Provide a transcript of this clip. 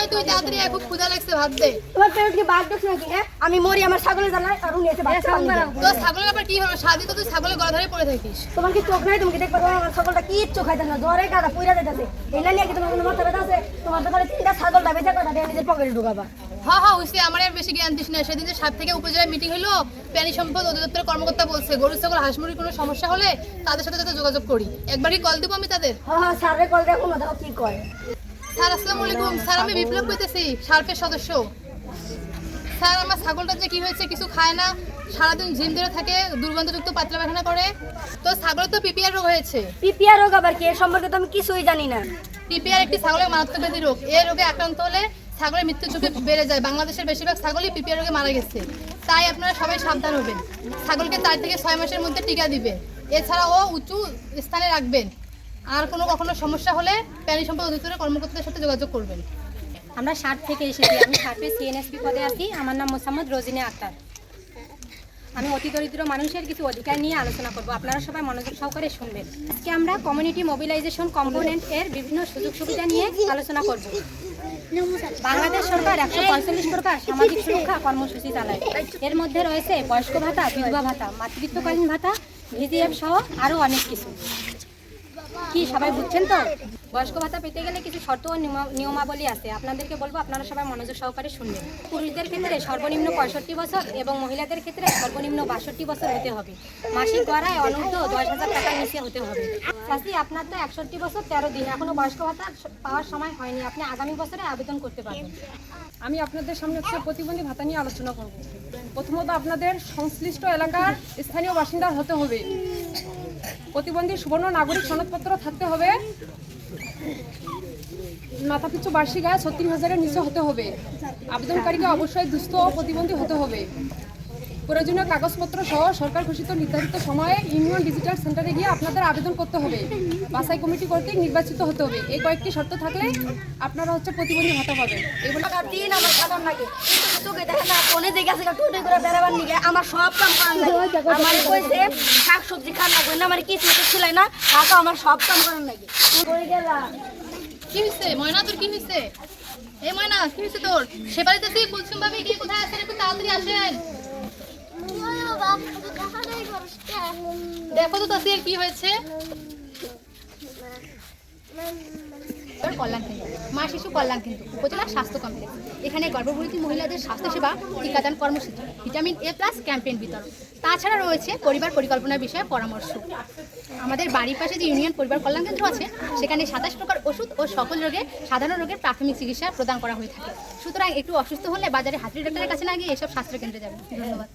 কই তুই তাড়াতাড়ি আয়, খুব ক্ষুধা লাগছে, ভাত দে। তোমার পেট কি বাঘ দেখছ নাকি? হ্যাঁ আমি মরি আমার ছাগলের জ্বালায় আর উনি এসে বাচ্চা বানিয়ে দেয়। তোর ছাগলের আবার কি হলো? সারাদিন তো তুই ছাগলের গলা ধরে পড়ে থাকিস। তোমার কি চোখ নাই? তুমি কি দেখবা তোমার আমার ছাগলটা কি চোখ খাইতে না জ্বরে গাদা পুইরা যাইতাছে। এই না নিয়ে কি তোমার কোনো মাথা ব্যথা আছে? তোমার দোকানে তিনটা ছাগলটা বেচা কথা দিয়ে নিজের পকেটে ঢুকাবা। হ্যাঁ হ্যাঁ হইছে, আমার আর বেশি জ্ঞান দিস না। সেদিন যে 7 থেকে উপজেলায় মিটিং হলো, প্রাণী সম্পদ অধিদপ্তরের কর্মকর্তা বলছে গরু ছাগল হাঁস মুরগির কোনো সমস্যা হলে তাদের সাথে যাতে যোগাযোগ করি। একবার কি কল দিব আমি তাদের? হ্যাঁ স্যারের কল দেখো না, দেখো কি কয়। স্যার আসসালামু আলাইকুম। স্যার আমি বিপ্লব কইতেছি, সার্পের সদস্য। স্যার আমার ছাগলটা যে কি হয়েছে, কিছু খায় না, সারাদিন ঝিম ধরে থাকে, দুর্গন্ধযুক্ত পাতলা পায়খানা করে। তো ছাগলের তো পিপিআর রোগ হয়েছে। পিপিআর রোগ আবার কি? এর সম্পর্কে তো আমি কিছুই জানি না। পিপিআর একটি ছাগলের মারাত্মক ব্যাধি রোগ। এই রোগে আক্রান্ত হলে ছাগলের মৃত্যু ঝুঁকি বেড়ে যায়। বাংলাদেশের বেশিরভাগ ছাগলই পিপিআর রোগে মারা গেছে। তাই আপনারা সবাই সাবধান হবেন। ছাগলকে 4 থেকে 6 মাসের মধ্যে টিকা দিবেন। এছাড়াও উঁচু স্থানে রাখবেন। আর কখনো সমস্যা হলে প্রাণী সম্পদ অধিদপ্তরের কর্মকর্তাদের সাথে যোগাযোগ করবেন। আমরা সার্প থেকে এসেছি। আমি সার্পের সিএনএসপি পদে আছি। আমার নাম মোসাম্মদ রোজিনা আক্তার। আমি অতি দরিদ্র মানুষের কিছু অধিকার নিয়ে আলোচনা করব, আপনারা সবাই মনোযোগ সহকারে শুনবেন। আজকে আমরা কমিউনিটি মোবিলাইজেশন কম্পোনেন্ট এর বিভিন্ন সুযোগ সুবিধা নিয়ে আলোচনা করব। বাংলাদেশ সরকার 145 প্রকার সামাজিক সুরক্ষা কর্মসূচি চালায়। এর মধ্যে রয়েছে বয়স্ক ভাতা, বিধবা ভাতা, মাতৃত্বকালীন ভাতা, ভিজিএফ সহ আরও অনেক কিছু। কি সবাই বুঝছেন তো? বয়স্ক ভাতা পেতে গেলে কিছু শর্ত ও নিয়মাবলী আছে, আপনাদেরকে বলবো, আপনারা সবাই মনোযোগ সহকারে শুনবেন। পুরুষদের ক্ষেত্রে সর্বনিম্ন 65 বছর এবং মহিলাদের ক্ষেত্রে সর্বনিম্ন 62 বছর হতে হবে। মাসিক গড়ায় অনূর্ধ্ব 10,000 টাকার নিচে হতে হবে। চাষি আপনার তো 61 বছর 13 দিন, এখনো বয়স্ক ভাতা পাওয়ার সময় হয়নি, আপনি আগামী বছরে আবেদন করতে পারবেন। আমি আপনাদের সামনে হচ্ছে প্রতিবন্ধী ভাতা নিয়ে আলোচনা করব। প্রথমত আপনাদের সংশ্লিষ্ট এলাকার স্থানীয় বাসিন্দা হতে হবে। প্রতিবন্ধী সুবর্ণ নাগরিক সনদপত্র থাকতে হবে। মাথাপিছু বার্ষিক আয় 36,000-এর নিচে হতে হবে। আবেদনকারীকে অবশ্যই দুস্থ ও প্রতিবন্ধী হতে হবে। প্রয়োজনীয় কাগজপত্র সহ সরকার ঘোষিত নির্ধারিত সময়ে ইউনিয়ন ডিজিটাল সেন্টারে গিয়ে আপনাদের আবেদন করতে হবে। বাছাই কমিটি কর্তৃক নির্বাচিত হতে হবে। এই কয়েকটি শর্ত থাকলে আপনারা হচ্ছে প্রতিবন্ধী ভাতা পাবেন। এগুলো দিন আমার খাবার লাগে চোখে দেখে না, কোনে দেখে আছে টুটে করে বেড়াবার নিগে আমার সব কাম করার লাগে। আমার কইছে শাক সবজি খান লাগবে না, আমার কিছু তো ছিল না, কাকা আমার সব কাম করার লাগে। কই গেলাম? কি হয়েছে ময়না, তোর কি হয়েছে? এই ময়না, কি হয়েছে তোর? সে বাড়িতে তুই কুলসুম ভাবি কি কোথায় আছেন? একটু তাড়াতাড়ি আসেন। দেখো তো তাসির কি হয়েছে। কল্যাণ কেন্দ্র, মা শিশু কল্যাণ কেন্দ্র, উপজেলা স্বাস্থ্য কমপ্লেক্স। এখানে গর্ভবতী মহিলাদের স্বাস্থ্যসেবা, টিকাদান কর্মসূচি, ভিটামিন A+ ক্যাম্পেইন বিতরণ, তাছাড়া রয়েছে পরিবার পরিকল্পনার বিষয়ে পরামর্শ। আমাদের বাড়ির পাশে যে ইউনিয়ন পরিবার কল্যাণ কেন্দ্র আছে, সেখানে 27 প্রকার ওষুধ ও সকল রোগের সাধারণ রোগের প্রাথমিক চিকিৎসা প্রদান করা হয়ে থাকে। সুতরাং একটু অসুস্থ হলে বাজারে হাতুড়ি ডাক্তারের কাছে না গিয়ে এসব স্বাস্থ্য কেন্দ্রে যাবেন। ধন্যবাদ।